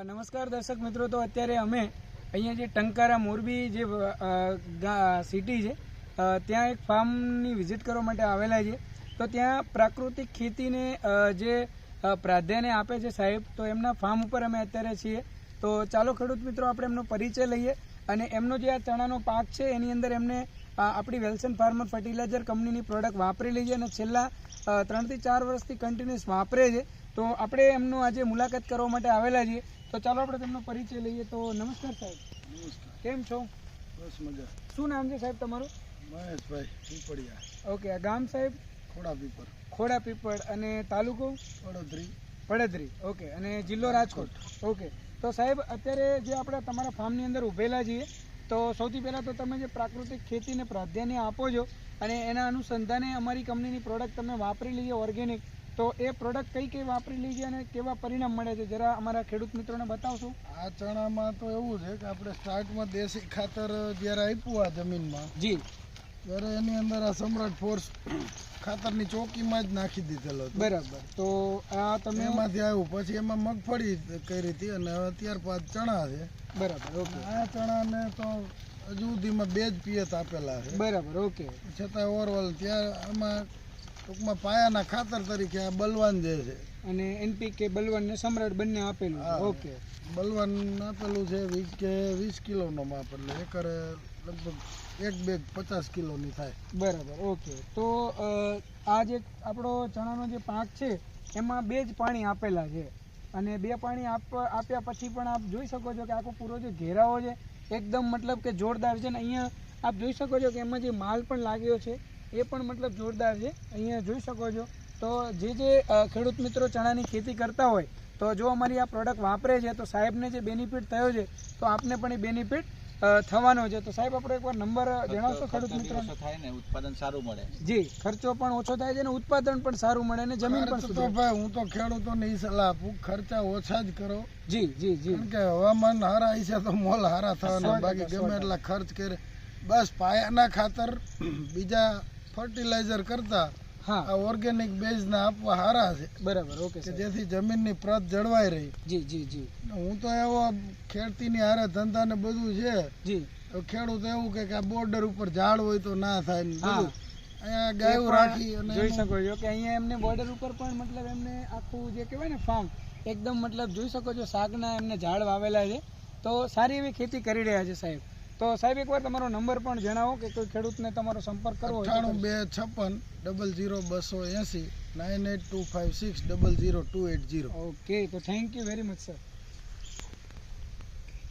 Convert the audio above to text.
નમસ્કાર દર્શક મિત્રો, તો અત્યારે અમે અહીંયા જે ટંકારા મોરબી જે સિટી છે ત્યાં એક ફાર્મની વિઝિટ કરવા માટે આવેલા છે. તો ત્યાં પ્રાકૃતિક ખેતીને જે પ્રાધાન્ય આપે છે સાહેબ, તો એમના ફાર્મ ઉપર અમે અત્યારે છીએ. તો ચાલો ખેડૂત મિત્રો આપણે એમનો પરિચય લઈએ અને એમનો જે આ ચણાનો પાક છે એની અંદર એમને આપણી વેલ્સન ફાર્મર ફર્ટિલાઇઝર કંપનીની પ્રોડક્ટ વાપરેલી છે અને છેલ્લા 3 થી 4 વર્ષથી કન્ટિન્યુઅસ વાપરે છે. તો આપણે એમનો આજે મુલાકાત કરવા માટે આવેલા છીએ. તો ચાલો આપણે તેમનો પરિચય લઈએ. તો નમસ્કાર સાહેબ. નમસ્કાર. કેમ છો? બસ મજા. શું નામ છે સાહેબ તમારું? મહેશભાઈ પીપળિયા. ઓકે. આ ગામ સાહેબ? ખોડા પીપળ. અને તાલુકો? પડદરી. ઓકે. અને જિલ્લો રાજકોટ. ઓકે. તો સાહેબ અત્યારે જે આપણે તમારા ફાર્મની અંદર ઊભેલા છીએ, તો સૌથી પહેલાં તો તમે જે પ્રાકૃતિક ખેતીને પ્રાધાન્ય આપો છો અને એના અનુસંધાને અમારી કંપનીની પ્રોડક્ટ તમે વાપરેલી છે ઓર્ગેનિક, તો એ પ્રોડક્ટ કઈ વાપરેલી છે અને કેવા પરિણામ મળે છે જરા અમારા ખેડૂત મિત્રોને બતાવશો? આ ચણામાં તો એવું છે કે આપણે સ્ટાર્ટમાં દેશી ખાતર જ્યારે આપ્યું આ જમીનમાં જી, ત્યારે એની અંદર આ સમ્રાટ ફોર્સ ખાતરની ચોકીમાં જ નાખી દીધેલો હતો. બરાબર. તો આ તમે એમાંથી આવ્યું, પછી એમાં મગફળી કરી હતી અને હવે ત્યારબાદ ચણા છે. બરાબર. ઓકે. આ ચણાને તો હજુ સુધીમાં 2 જ પિયત આપેલા છે. બરાબર. ઓકે. છતાં ઓવરઓલ ત્યાં આમાં ટૂંકમાં પાયાના ખાતર તરીકે આ બલવાન જે છે અને એનપીકે બલવાન ને સમ્રાટ બંને આપેલું છે. ઓકે. બલવાન આપેલું છે 20 કિલોનો માપ, એટલે એકરે લગભગ 1 બેગ 50 કિલોની થાય. બરાબર. ઓકે. તો આ જે આપણો ચણાનો જે પાક છે એમાં 2 જ પાણી આપેલા છે અને 2 પાણી આપ્યા પછી પણ આપ જોઈ શકો છો કે આખો પૂરો જે ઘેરાવો છે એકદમ મતલબ કે જોરદાર છે. ને અહીંયા આપ જોઈ શકો છો કે એમાં જે માલ પણ લાગ્યો છે એ પણ મતલબ જોરદાર છે. અહીંયા જોઈ શકો છો. તો જે ખેડૂત મિત્રો ચણાની ખેતી કરતા હોય તો જો અમારી આ પ્રોડક્ટ વાપરે છે તો સાહેબને જે બેનિફિટ થયો છે તો આપને પણ એ બેનિફિટ થવાનો છે. તો સાહેબ આપણો એકવાર નંબર જણાવશો ખેડૂત મિત્રોને? થાય ને ઉત્પાદન સારું મળે. જી, ખર્ચો પણ ઓછો થાય છે અને ઉત્પાદન પણ સારું મળે અને જમીન પણ તો ભાઈ હું તો ખેડૂતોને એ સલાહ આપું, ખર્ચા ઓછા જ કરો. જી જી જી. કેમ કે હવામાન હારા છે તો મોલ હારા થવાના, બાકી ગમે એટલા ખર્ચ કરે. બસ પાયાના ખાતર બીજા ફર્ટિલાઇઝર કરતા આ ઓર્ગેનિક બેઝ ના આપવા હારા છે. બરાબર. ઓકે. કે જેથી જમીનની પ્રત જળવાઈ રહી. જી જી જી. હું તો એવો ખેતીની હારે ધંધા ને બધું છે. જી. ખેડૂત એવું કે આ બોર્ડર ઉપર ઝાડ હોય તો ના થાય ને બધું અહીંયા ગાયો રાખી અને જોઈ શકો છો કે અહીંયા એમને બોર્ડર ઉપર પણ મતલબ એમને આખું જે કહેવાય ને ફાર્મ એકદમ મતલબ જોઈ શકો છો શાકના એમને ઝાડ વાવેલા છે. તો સારી એવી ખેતી કરી રહ્યા છે સાહેબ. તો સાહેબ એકવાર તમારો નંબર પણ જણાવો કે કોઈ ખેડૂતને તમારો સંપર્ક કરવો હોય. 9826 00 280 98256 00280. ઓકે. તો thank you very much sir.